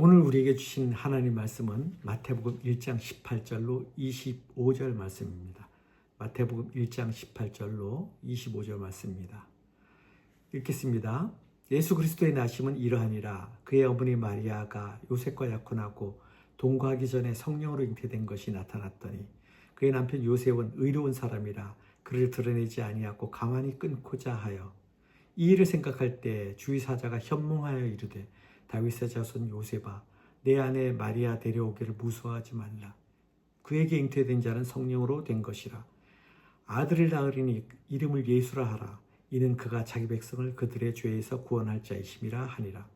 오늘 우리에게 주신 하나님 말씀은 마태복음 1장 18절로 25절 말씀입니다. 마태복음 1장 18절로 25절 말씀입니다. 읽겠습니다. 예수 그리스도의 나심은 이러하니라. 그의 어머니 마리아가 요셉과 약혼하고 동거하기 전에 성령으로 잉태된 것이 나타났더니 그의 남편 요셉은 의로운 사람이라 그를 드러내지 아니하고 가만히 끊고자 하여 이 일을 생각할 때 주의 사자가 현몽하여 이르되 다윗의 자손 요셉아 내 아내 마리아 데려오기를 무서워하지 말라. 그에게 잉태된 자는 성령으로 된 것이라. 아들을 낳으리니 이름을 예수라 하라. 이는 그가 자기 백성을 그들의 죄에서 구원할 자이심이라 하니라.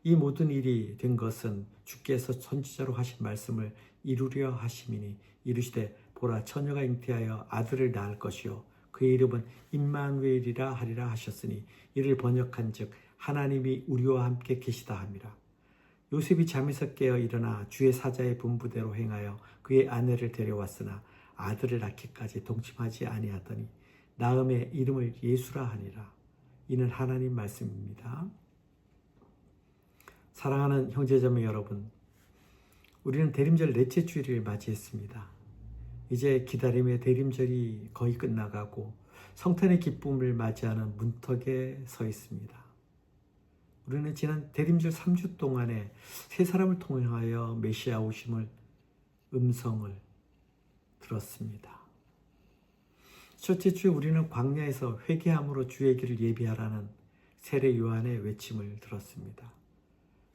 이 모든 일이 된 것은 주께서 선지자로 하신 말씀을 이루려 하심이니 이르시되 보라 처녀가 잉태하여 아들을 낳을 것이요 그의 이름은 임마누엘이라 하리라 하셨으니 이를 번역한즉 하나님이 우리와 함께 계시다 함이라. 요셉이 잠에서 깨어 일어나 주의 사자의 분부대로 행하여 그의 아내를 데려왔으나 아들을 낳기까지 동침하지 아니하더니 낳음에 이름을 예수라 하니라. 이는 하나님 말씀입니다. 사랑하는 형제자매 여러분, 우리는 대림절 넷째 주일을 맞이했습니다. 이제 기다림의 대림절이 거의 끝나가고 성탄의 기쁨을 맞이하는 문턱에 서 있습니다. 우리는 지난 대림절 3주 동안에 세 사람을 통하여 메시아 오심을 음성을 들었습니다. 첫째 주에 우리는 광야에서 회개함으로 주의 길을 예비하라는 세례 요한의 외침을 들었습니다.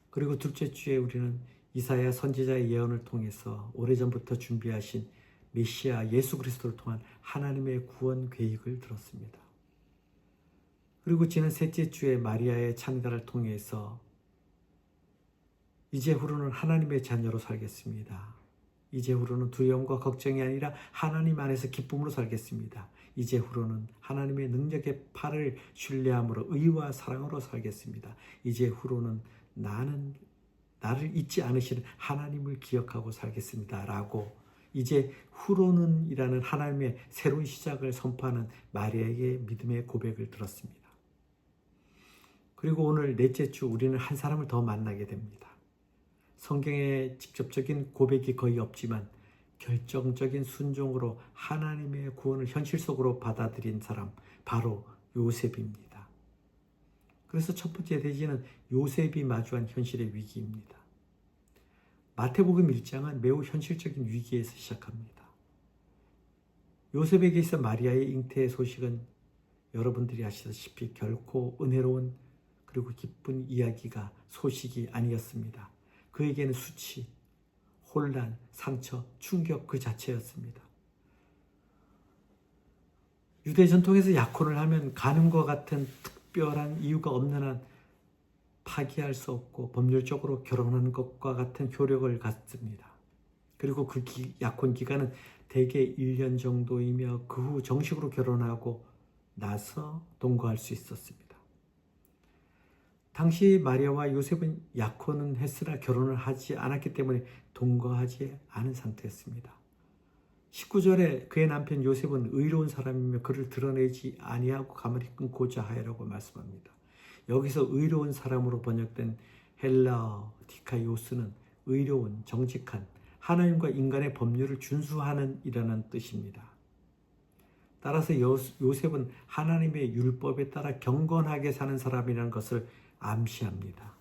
그리고 둘째 주에 우리는 이사야 선지자의 예언을 통해서 오래전부터 준비하신 메시아 예수 그리스도를 통한 하나님의 구원 계획을 들었습니다. 그리고 지난 셋째 주에 마리아의 찬가를 통해서 이제후로는 하나님의 자녀로 살겠습니다. 이제후로는 두려움과 걱정이 아니라 하나님 안에서 기쁨으로 살겠습니다. 이제후로는 하나님의 능력의 팔을 신뢰함으로 의와 사랑으로 살겠습니다. 이제후로는 나를 잊지 않으시는 하나님을 기억하고 살겠습니다. 라고 이제후로는 이라는 하나님의 새로운 시작을 선포하는 마리아에게 믿음의 고백을 들었습니다. 그리고 오늘 넷째 주 우리는 한 사람을 더 만나게 됩니다. 성경에 직접적인 고백이 거의 없지만 결정적인 순종으로 하나님의 구원을 현실 속으로 받아들인 사람, 바로 요셉입니다. 그래서 첫 번째 대지는 요셉이 마주한 현실의 위기입니다. 마태복음 1장은 매우 현실적인 위기에서 시작합니다. 요셉에게 있어 마리아의 잉태의 소식은 여러분들이 아시다시피 결코 은혜로운 그리고 기쁜 이야기가 소식이 아니었습니다. 그에게는 수치, 혼란, 상처, 충격 그 자체였습니다. 유대 전통에서 약혼을 하면 가늠과 같은 특별한 이유가 없는 한 파기할 수 없고 법률적으로 결혼하는 것과 같은 효력을 갖습니다. 그리고 그 약혼 기간은 대개 1년 정도이며 그 후 정식으로 결혼하고 나서 동거할 수 있었습니다. 당시 마리아와 요셉은 약혼은 했으나 결혼을 하지 않았기 때문에 동거하지 않은 상태였습니다. 19절에 그의 남편 요셉은 의로운 사람이며 그를 드러내지 아니하고 가만히 끊고자 하여라고 말씀합니다. 여기서 의로운 사람으로 번역된 헬라어 디카이오스는 의로운, 정직한, 하나님과 인간의 법률을 준수하는 이라는 뜻입니다. 따라서 요셉은 하나님의 율법에 따라 경건하게 사는 사람이라는 것을 암시합니다.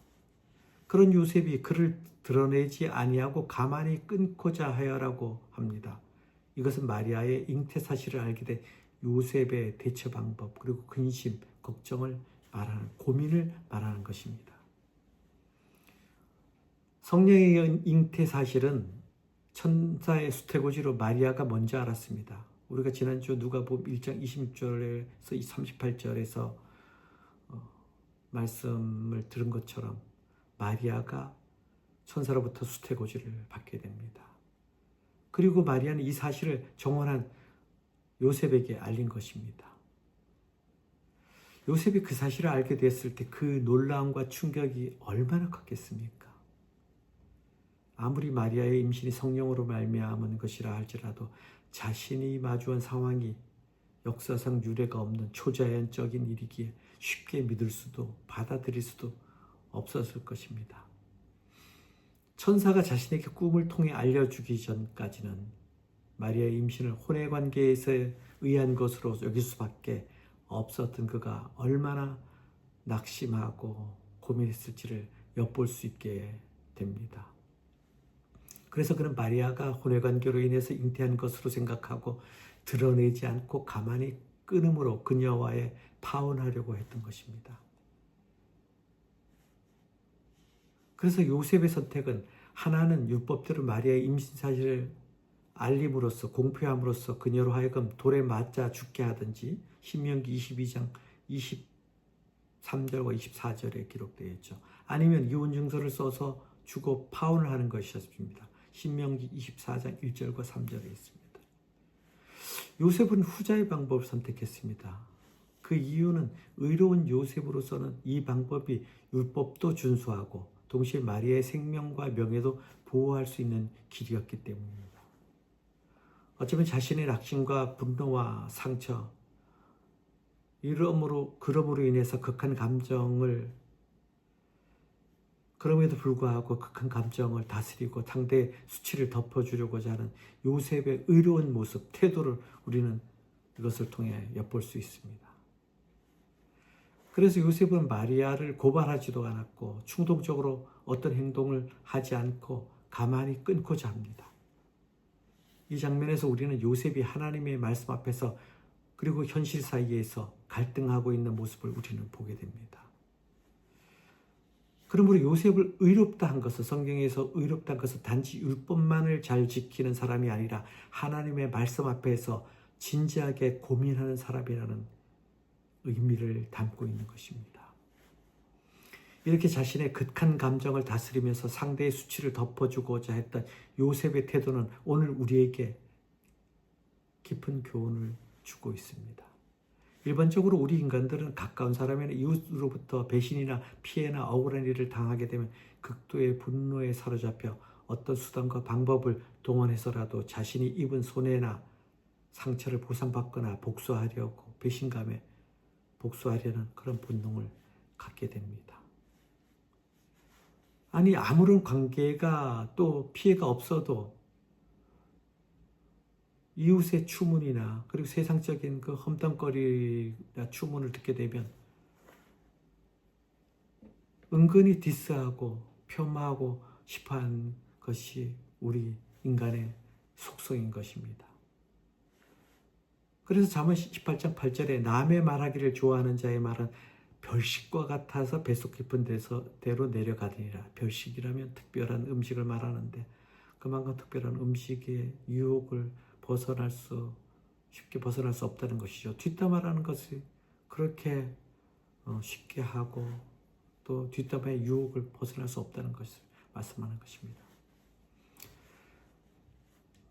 그런 요셉이 그를 드러내지 아니하고 가만히 끊고자 하여라고 합니다. 이것은 마리아의 잉태 사실을 알게 된 요셉의 대처 방법 그리고 근심, 걱정을 말하는 고민을 말하는 것입니다. 성령의 잉태 사실은 천사의 수태고지로 마리아가 먼저 알았습니다. 우리가 지난주 누가복음 1장 26절에서 38절에서 말씀을 들은 것처럼 마리아가 천사로부터 수태고지를 받게 됩니다. 그리고 마리아는 이 사실을 정원한 요셉에게 알린 것입니다. 요셉이 그 사실을 알게 됐을 때 그 놀라움과 충격이 얼마나 컸겠습니까? 아무리 마리아의 임신이 성령으로 말미암은 것이라 할지라도 자신이 마주한 상황이 역사상 유례가 없는 초자연적인 일이기에 쉽게 믿을 수도 받아들일 수도 없었을 것입니다. 천사가 자신에게 꿈을 통해 알려주기 전까지는 마리아의 임신을 혼의 관계에서 의한 것으로 여길 수밖에 없었던 그가 얼마나 낙심하고 고민했을지를 엿볼 수 있게 됩니다. 그래서 그는 마리아가 혼의 관계로 인해서 잉태한 것으로 생각하고 드러내지 않고 가만히 끊음으로 그녀와의 파혼하려고 했던 것입니다. 그래서 요셉의 선택은 하나는 율법대로 마리아의 임신 사실을 알림으로써 공표함으로써 그녀로 하여금 돌에 맞아 죽게 하든지 신명기 22장 23절과 24절에 기록되어 있죠. 아니면 이혼 증서를 써서 주고 파혼을 하는 것이었습니다. 신명기 24장 1절과 3절에 있습니다. 요셉은 후자의 방법을 선택했습니다. 그 이유는 의로운 요셉으로서는 이 방법이 율법도 준수하고 동시에 마리아의 생명과 명예도 보호할 수 있는 길이었기 때문입니다. 어쩌면 자신의 낙심과 분노와 상처, 그럼으로 인해서 그럼에도 불구하고 극한 감정을 다스리고 상대의 수치를 덮어주려고자 하는 요셉의 의로운 모습, 태도를 우리는 이것을 통해 엿볼 수 있습니다. 그래서 요셉은 마리아를 고발하지도 않았고 충동적으로 어떤 행동을 하지 않고 가만히 끊고자 합니다. 이 장면에서 우리는 요셉이 하나님의 말씀 앞에서 그리고 현실 사이에서 갈등하고 있는 모습을 우리는 보게 됩니다. 그러므로 요셉을 의롭다 한 것은 성경에서 의롭다 한 것은 단지 율법만을 잘 지키는 사람이 아니라 하나님의 말씀 앞에서 진지하게 고민하는 사람이라는 의미를 담고 있는 것입니다. 이렇게 자신의 극한 감정을 다스리면서 상대의 수치를 덮어주고자 했던 요셉의 태도는 오늘 우리에게 깊은 교훈을 주고 있습니다. 일반적으로 우리 인간들은 가까운 사람이나 이웃으로부터 배신이나 피해나 억울한 일을 당하게 되면 극도의 분노에 사로잡혀 어떤 수단과 방법을 동원해서라도 자신이 입은 손해나 상처를 보상받거나 복수하려고 배신감에 복수하려는 그런 본능을 갖게 됩니다. 아니 아무런 관계가 또 피해가 없어도 이웃의 추문이나 그리고 세상적인 그 험담거리나 추문을 듣게 되면 은근히 디스하고 폄하하고 싶어하는 것이 우리 인간의 속성인 것입니다. 그래서 잠언 18장 8절에 남의 말하기를 좋아하는 자의 말은 별식과 같아서 뱃속 깊은 데로 내려가리라. 별식이라면 특별한 음식을 말하는데 그만큼 특별한 음식의 유혹을 쉽게 벗어날 수 없다는 것이죠. 뒷담화라는 것이 그렇게 쉽게 하고 또 뒷담화의 유혹을 벗어날 수 없다는 것을 말씀하는 것입니다.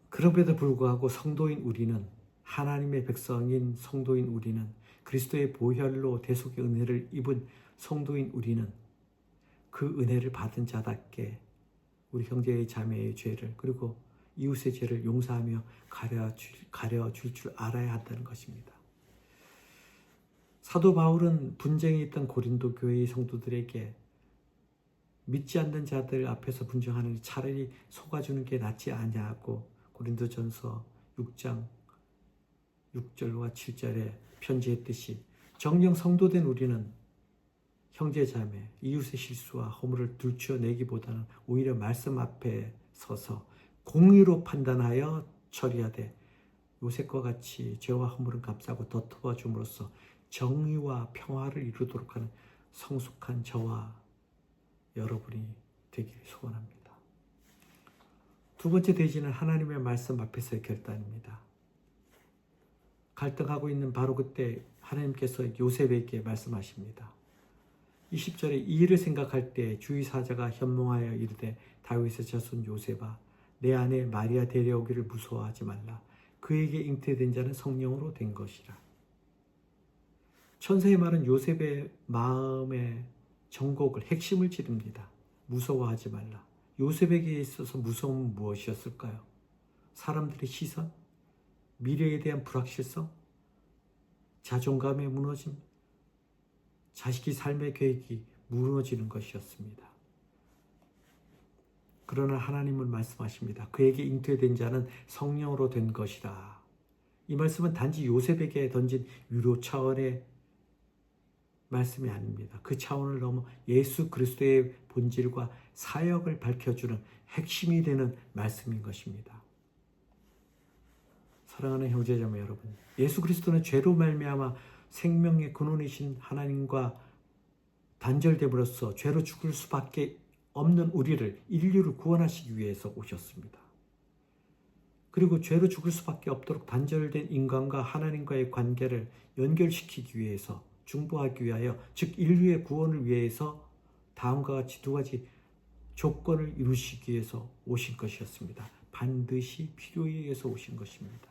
그럼에도 불구하고 성도인 우리는 하나님의 백성인 성도인 우리는 그리스도의 보혈로 대속의 은혜를 입은 성도인 우리는 그 은혜를 받은 자답게 우리 형제의 자매의 죄를 그리고 이웃의 죄를 용서하며 가려줄 줄 알아야 한다는 것입니다. 사도 바울은 분쟁이 있던 고린도 교회의 성도들에게 믿지 않는 자들 앞에서 분쟁하는 차라리 속아주는 게 낫지 않냐고 고린도전서 6장 6절과 7절에 편지했듯이 정녕 성도된 우리는 형제자매, 이웃의 실수와 허물을 들추어내기보다는 오히려 말씀 앞에 서서 공의로 판단하여 처리하되 요셉과 같이 죄와 허물은 값싸고 덧덮어 줌으로써 정의와 평화를 이루도록 하는 성숙한 저와 여러분이 되기를 소원합니다. 두 번째 대지는 하나님의 말씀 앞에서의 결단입니다. 갈등하고 있는 바로 그때 하나님께서 요셉에게 말씀하십니다. 20절에 이 일을 생각할 때 주의 사자가 현몽하여 이르되 다윗의 자손 요셉아 내 아내 마리아 데려오기를 무서워하지 말라. 그에게 잉태된 자는 성령으로 된 것이라. 천사의 말은 요셉의 마음의 정곡을 핵심을 찌릅니다. 무서워하지 말라. 요셉에게 있어서 무서움은 무엇이었을까요? 사람들의 시선? 미래에 대한 불확실성? 자존감의 무너짐? 자식이 삶의 계획이 무너지는 것이었습니다. 그러나 하나님은 말씀하십니다. 그에게 잉태된 자는 성령으로 된 것이라. 이 말씀은 단지 요셉에게 던진 위로 차원의 말씀이 아닙니다. 그 차원을 넘어 예수 그리스도의 본질과 사역을 밝혀주는 핵심이 되는 말씀인 것입니다. 사랑하는 형제자매 여러분, 예수 그리스도는 죄로 말미암아 생명의 근원이신 하나님과 단절됨으로써 죄로 죽을 수밖에 없는 우리를, 인류를 구원하시기 위해서 오셨습니다. 그리고 죄로 죽을 수밖에 없도록 단절된 인간과 하나님과의 관계를 연결시키기 위해서, 중보하기 위하여, 즉 인류의 구원을 위해서 다음과 같이 두 가지 조건을 이루시기 위해서 오신 것이었습니다. 반드시 필요에 의해서 오신 것입니다.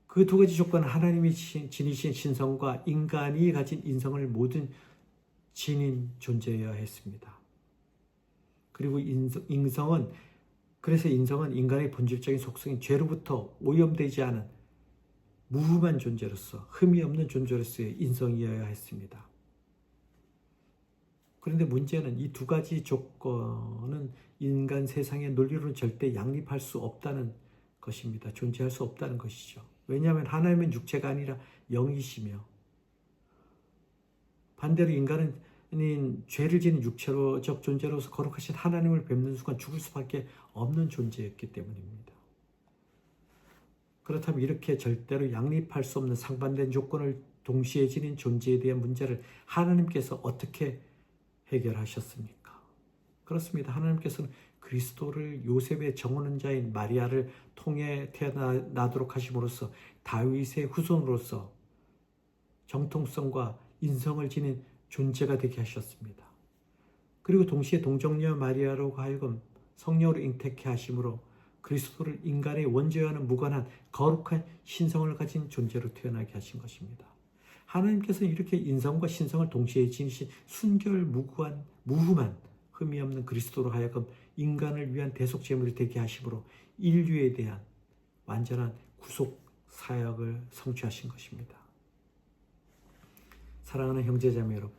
그 두 가지 조건은 하나님이 지니신 신성과 인간이 가진 인성을 모든 지닌 존재여야 했습니다. 그리고 그래서 인성은 인간의 본질적인 속성인 죄로부터 오염되지 않은 무흠한 존재로서, 흠이 없는 존재로서의 인성이어야 했습니다. 그런데 문제는 이 두 가지 조건은 인간 세상의 논리로는 절대 양립할 수 없다는 것입니다. 존재할 수 없다는 것이죠. 왜냐하면 하나님은 육체가 아니라 영이시며, 반대로 인간은 죄를 지는 육체적 존재로서 거룩하신 하나님을 뵙는 순간 죽을 수밖에 없는 존재였기 때문입니다. 그렇다면 이렇게 절대로 양립할 수 없는 상반된 조건을 동시에 지닌 존재에 대한 문제를 하나님께서 어떻게 해결하셨습니까? 그렇습니다. 하나님께서는 그리스도를 요셉의 정혼자인 마리아를 통해 태어나도록 하심으로써 다윗의 후손으로서 정통성과 인성을 지닌 존재가 되게 하셨습니다. 그리고 동시에 동정녀 마리아로 하여금 성령으로 잉태케 하심으로 그리스도를 인간의 원죄와는 무관한 거룩한 신성을 가진 존재로 태어나게 하신 것입니다. 하나님께서는 이렇게 인성과 신성을 동시에 지니신 무흠한 흠이 없는 그리스도로 하여금 인간을 위한 대속 제물이 되게 하심으로 인류에 대한 완전한 구속 사역을 성취하신 것입니다. 사랑하는 형제자매 여러분,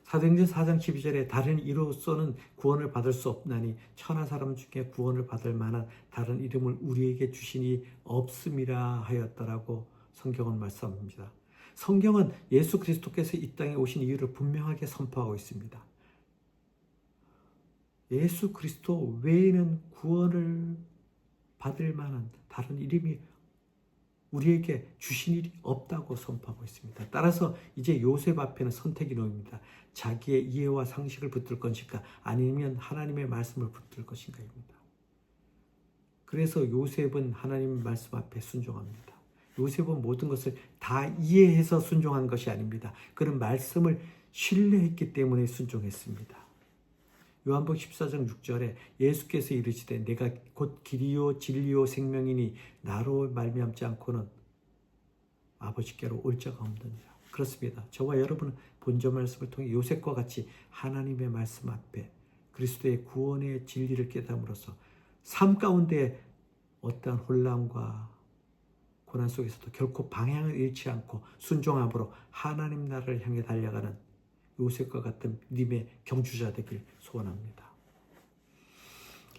사도행전 4장 12절에 다른 이로서는 구원을 받을 수 없나니 천하 사람 중에 구원을 받을 만한 다른 이름을 우리에게 주시니 없음이라 하였다라고 성경은 말씀합니다. 성경은 예수 그리스도께서 이 땅에 오신 이유를 분명하게 선포하고 있습니다. 예수 그리스도 외에는 구원을 받을 만한 다른 이름이 우리에게 주신 일이 없다고 선포하고 있습니다. 따라서 이제 요셉 앞에는 선택이 놓입니다. 자기의 이해와 상식을 붙들 것인가, 아니면 하나님의 말씀을 붙들 것인가입니다. 그래서 요셉은 하나님의 말씀 앞에 순종합니다. 요셉은 모든 것을 다 이해해서 순종한 것이 아닙니다. 그는 말씀을 신뢰했기 때문에 순종했습니다. 요한복음 14장 6절에 예수께서 이르시되 내가 곧 길이요 진리요 생명이니 나로 말미암지 않고는 아버지께로 올 자가 없느니라. 그렇습니다. 저와 여러분은 본절 말씀을 통해 요셉과 같이 하나님의 말씀 앞에 그리스도의 구원의 진리를 깨달음으로써 삶 가운데 어떠한 혼란과 고난 속에서도 결코 방향을 잃지 않고 순종함으로 하나님 나라를 향해 달려가는 요셉과 같은 믿음의 경주자 되길 소원합니다.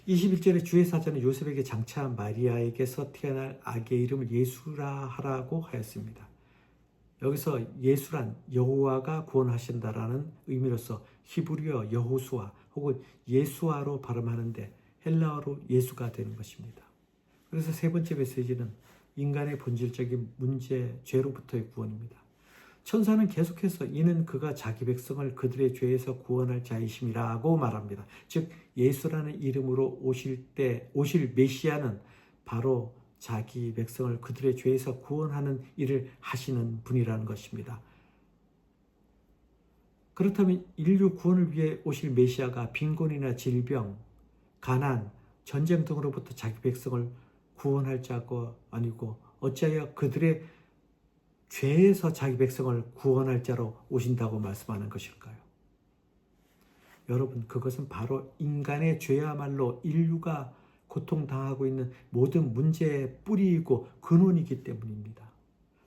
21절에 주의 사자는 요셉에게 장차 마리아에게서 태어날 아기의 이름을 예수라 하라고 하였습니다. 여기서 예수란 여호와가 구원하신다라는 의미로서 히브리어 여호수아 혹은 예수아로 발음하는데 헬라어로 예수가 되는 것입니다. 그래서 세 번째 메시지는 인간의 본질적인 문제, 죄로부터의 구원입니다. 천사는 계속해서 이는 그가 자기 백성을 그들의 죄에서 구원할 자이심이라고 말합니다. 즉 예수라는 이름으로 오실 메시아는 바로 자기 백성을 그들의 죄에서 구원하는 일을 하시는 분이라는 것입니다. 그렇다면 인류 구원을 위해 오실 메시아가 빈곤이나 질병, 가난, 전쟁 등으로부터 자기 백성을 구원할 자가 아니고 어찌하여 그들의 죄에서 자기 백성을 구원할 자로 오신다고 말씀하는 것일까요? 여러분, 그것은 바로 인간의 죄야말로 인류가 고통당하고 있는 모든 문제의 뿌리이고 근원이기 때문입니다.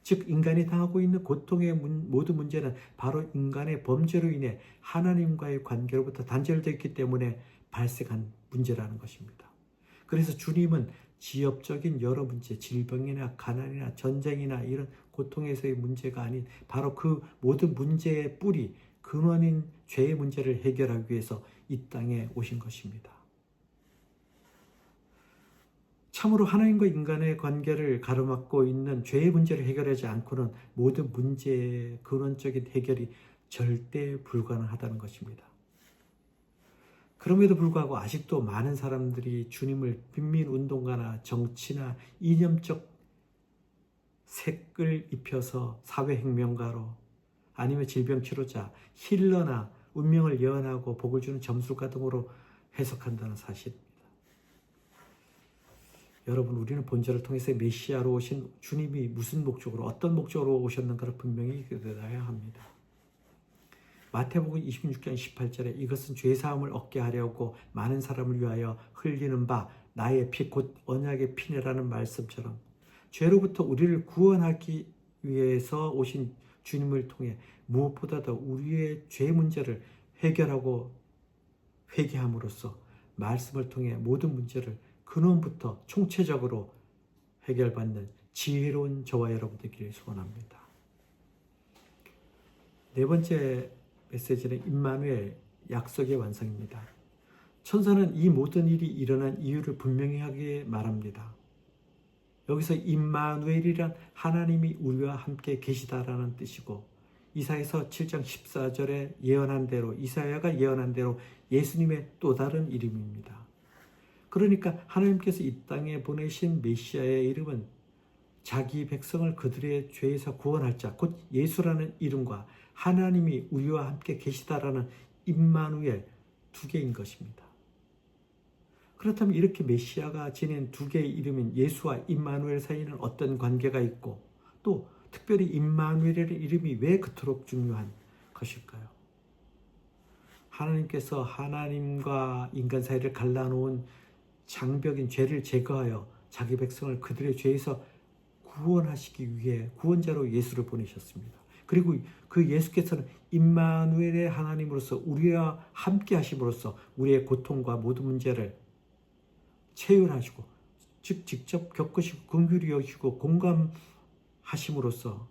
즉 인간이 당하고 있는 고통의 모든 문제는 바로 인간의 범죄로 인해 하나님과의 관계로부터 단절되었기 때문에 발생한 문제라는 것입니다. 그래서 주님은 지엽적인 여러 문제, 질병이나 가난이나 전쟁이나 이런 고통에서의 문제가 아닌 바로 그 모든 문제의 뿌리, 근원인 죄의 문제를 해결하기 위해서 이 땅에 오신 것입니다. 참으로 하나님과 인간의 관계를 가로막고 있는 죄의 문제를 해결하지 않고는 모든 문제의 근원적인 해결이 절대 불가능하다는 것입니다. 그럼에도 불구하고 아직도 많은 사람들이 주님을 빈민운동가나 정치나 이념적 색을 입혀서 사회혁명가로 아니면 질병치료자, 힐러나 운명을 예언하고 복을 주는 점술가 등으로 해석한다는 사실입니다. 여러분, 우리는 본절을 통해서 메시아로 오신 주님이 무슨 목적으로, 어떤 목적으로 오셨는가를 분명히 알아야 합니다. 마태복음 26장 18절에 이것은 죄사함을 얻게 하려고 많은 사람을 위하여 흘리는 바 나의 피 곧 언약의 피내라는 말씀처럼 죄로부터 우리를 구원하기 위해서 오신 주님을 통해 무엇보다도 우리의 죄 문제를 해결하고 회개함으로써 말씀을 통해 모든 문제를 근원부터 총체적으로 해결받는 지혜로운 저와 여러분 되기를 소원합니다. 네 번째 메시지는 임마누엘, 약속의 완성입니다. 천사는 이 모든 일이 일어난 이유를 분명히 하게 말합니다. 여기서 임마누엘이란 하나님이 우리와 함께 계시다라는 뜻이고, 이사야서 7장 14절에 예언한 대로, 이사야가 예언한 대로 예수님의 또 다른 이름입니다. 그러니까 하나님께서 이 땅에 보내신 메시아의 이름은 자기 백성을 그들의 죄에서 구원할 자, 곧 예수라는 이름과 하나님이 우리와 함께 계시다라는 임마누엘 두 개인 것입니다. 그렇다면 이렇게 메시아가 지닌 두 개의 이름인 예수와 임마누엘 사이에는 어떤 관계가 있고, 또 특별히 임마누엘의 이름이 왜 그토록 중요한 것일까요? 하나님께서 하나님과 인간 사이를 갈라놓은 장벽인 죄를 제거하여 자기 백성을 그들의 죄에서 구원하시기 위해 구원자로 예수를 보내셨습니다. 그리고 그 예수께서는 임마누엘의 하나님으로서 우리와 함께 하심으로써 우리의 고통과 모든 문제를 체휼하시고, 즉 직접 겪으시고 긍휼히 여기시고 공감하심으로써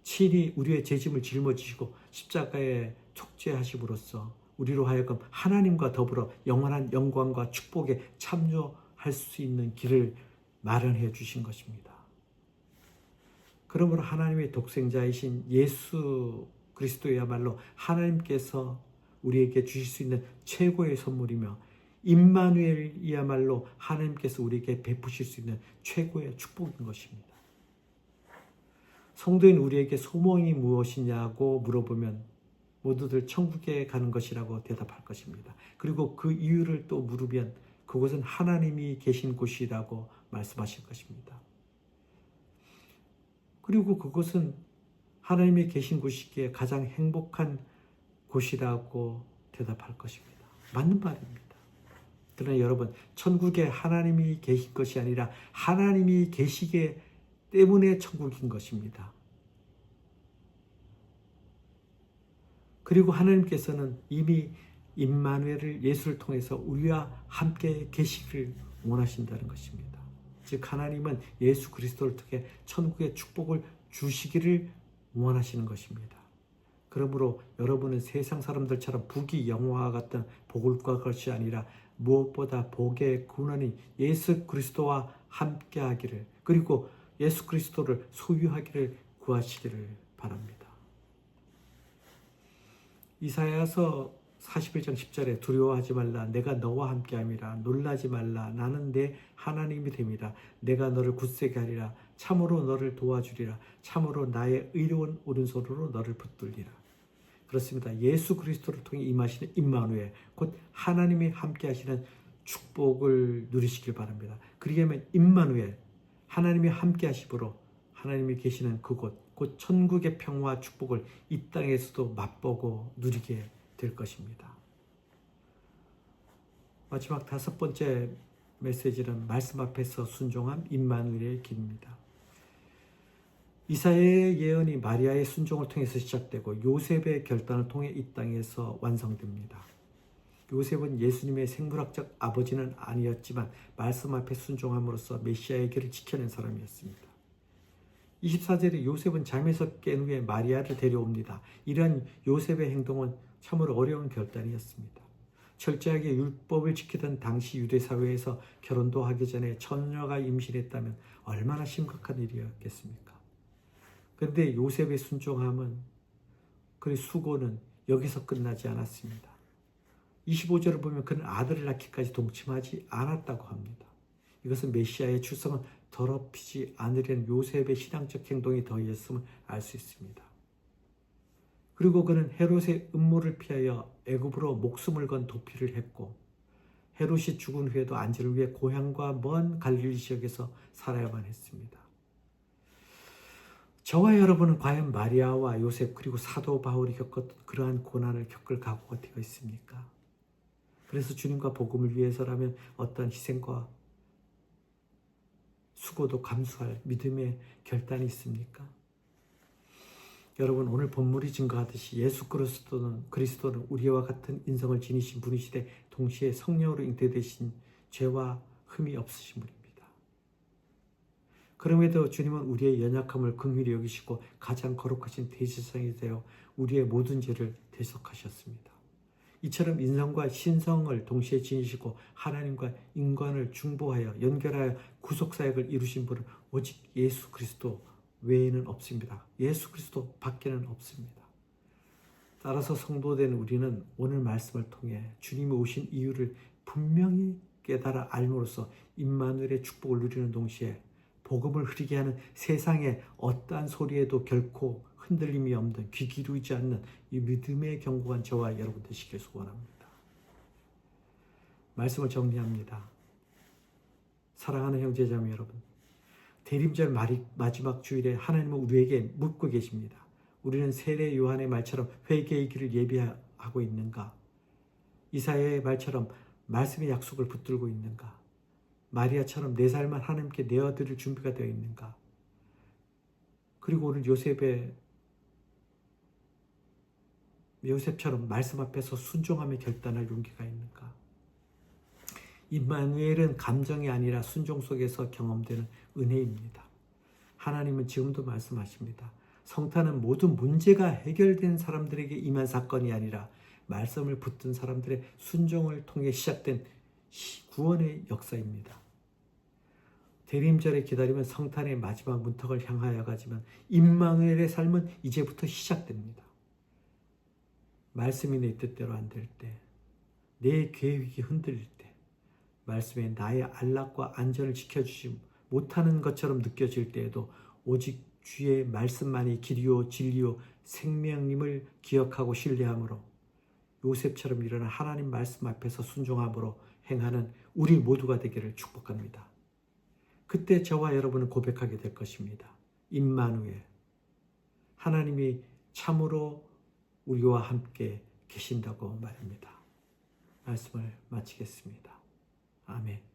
친히 우리의 죄짐을 짊어지시고 십자가에 촉죄하심으로써 우리로 하여금 하나님과 더불어 영원한 영광과 축복에 참여할 수 있는 길을 마련해 주신 것입니다. 그러므로 하나님의 독생자이신 예수 그리스도야말로 하나님께서 우리에게 주실 수 있는 최고의 선물이며, 임마누엘이야말로 하나님께서 우리에게 베푸실 수 있는 최고의 축복인 것입니다. 성도인 우리에게 소망이 무엇이냐고 물어보면 모두들 천국에 가는 것이라고 대답할 것입니다. 그리고 그 이유를 또 물으면 그곳은 하나님이 계신 곳이라고 말씀하실 것입니다. 그리고 그곳은 하나님이 계신 곳이기에 가장 행복한 곳이라고 대답할 것입니다. 맞는 말입니다. 그러나 여러분, 천국에 하나님이 계신 것이 아니라 하나님이 계시기 때문에 천국인 것입니다. 그리고 하나님께서는 이미 임마누엘을 예수를 통해서 우리와 함께 계시기를 원하신다는 것입니다. 즉 하나님은 예수 그리스도를 통해 천국의 축복을 주시기를 원하시는 것입니다. 그러므로 여러분은 세상 사람들처럼 부귀영화와 같은 복을 구할 것이 아니라 무엇보다 복의 근원인 예수 그리스도와 함께 하기를, 그리고 예수 그리스도를 소유하기를 구하시기를 바랍니다. 이사야서 41장 10절에 두려워하지 말라, 내가 너와 함께함이라. 놀라지 말라, 나는 내 하나님이 됨이라. 내가 너를 굳세게 하리라. 참으로 너를 도와주리라. 참으로 나의 의로운 오른손으로 너를 붙들리라. 그렇습니다. 예수 그리스도를 통해 임하시는 임마누엘, 곧 하나님이 함께 하시는 축복을 누리시길 바랍니다. 그리하면 임마누엘, 하나님이 함께 하심으로 하나님이 계시는 그곳, 곧 천국의 평화와 축복을 이 땅에서도 맛보고 누리게 될 것입니다. 마지막 다섯 번째 메시지는 말씀 앞에서 순종함, 임마누엘의 길입니다. 이사야의 예언이 마리아의 순종을 통해서 시작되고 요셉의 결단을 통해 이 땅에서 완성됩니다. 요셉은 예수님의 생물학적 아버지는 아니었지만 말씀 앞에 순종함으로써 메시아의 길을 지켜낸 사람이었습니다. 24절에 요셉은 잠에서 깬 후에 마리아를 데려옵니다. 이러한 요셉의 행동은 참으로 어려운 결단이었습니다. 철저하게 율법을 지키던 당시 유대 사회에서 결혼도 하기 전에 처녀가 임신했다면 얼마나 심각한 일이었겠습니까? 그런데 요셉의 순종함은, 그의 수고는 여기서 끝나지 않았습니다. 25절을 보면 그는 아들을 낳기까지 동침하지 않았다고 합니다. 이것은 메시아의 출생은 더럽히지 않으려는 요셉의 신앙적 행동이 더했음을 알 수 있습니다. 그리고 그는 헤롯의 음모를 피하여 애굽으로 목숨을 건 도피를 했고, 헤롯이 죽은 후에도 안전을 위해 고향과 먼 갈릴리 지역에서 살아야만 했습니다. 저와 여러분은 과연 마리아와 요셉 그리고 사도 바울이 겪었던 그러한 고난을 겪을 각오가 되어 있습니까? 그래서 주님과 복음을 위해서라면 어떤 희생과 수고도 감수할 믿음의 결단이 있습니까? 여러분, 오늘 본문이 증거하듯이 예수 그리스도는 우리와 같은 인성을 지니신 분이시되 동시에 성령으로 잉태되신 죄와 흠이 없으신 분입니다. 그럼에도 주님은 우리의 연약함을 긍휼히 여기시고 가장 거룩하신 대제사장이 되어 우리의 모든 죄를 대속하셨습니다. 이처럼 인성과 신성을 동시에 지니시고 하나님과 인간을 중보하여 연결하여 구속사역을 이루신 분은 오직 예수 그리스도 외에는 없습니다. 예수 그리스도 밖에는 없습니다. 따라서 성도된 우리는 오늘 말씀을 통해 주님이 오신 이유를 분명히 깨달아 알므로써 임마누엘의 축복을 누리는 동시에 복음을 흐리게 하는 세상의 어떠한 소리에도 결코 흔들림이 없는, 귀 기울이지 않는 이 믿음의 견고한 저와 여러분 되시길 소원합니다. 말씀을 정리합니다. 사랑하는 형제자매 여러분, 대림절 마지막 주일에 하나님은 우리에게 묻고 계십니다. 우리는 세례 요한의 말처럼 회개의 길을 예비하고 있는가? 이사야의 말처럼 말씀의 약속을 붙들고 있는가? 마리아처럼 내 삶을 하나님께 내어드릴 준비가 되어 있는가? 그리고 오늘 요셉처럼 말씀 앞에서 순종함의 결단할 용기가 있는가? 임마누엘은 감정이 아니라 순종 속에서 경험되는 은혜입니다. 하나님은 지금도 말씀하십니다. 성탄은 모든 문제가 해결된 사람들에게 임한 사건이 아니라 말씀을 붙든 사람들의 순종을 통해 시작된 구원의 역사입니다. 대림절의 기다림은 성탄의 마지막 문턱을 향하여 가지만 임마누엘의 삶은 이제부터 시작됩니다. 말씀이 내 뜻대로 안 될 때, 내 계획이 흔들릴 때, 말씀에 나의 안락과 안전을 지켜주지 못하는 것처럼 느껴질 때에도 오직 주의 말씀만이 길이요 진리요 생명임을 기억하고 신뢰함으로 요셉처럼 일어난 하나님 말씀 앞에서 순종함으로 행하는 우리 모두가 되기를 축복합니다. 그때 저와 여러분은 고백하게 될 것입니다. 임마누엘, 하나님이 참으로 우리와 함께 계신다고 말입니다. 말씀을 마치겠습니다. 아멘.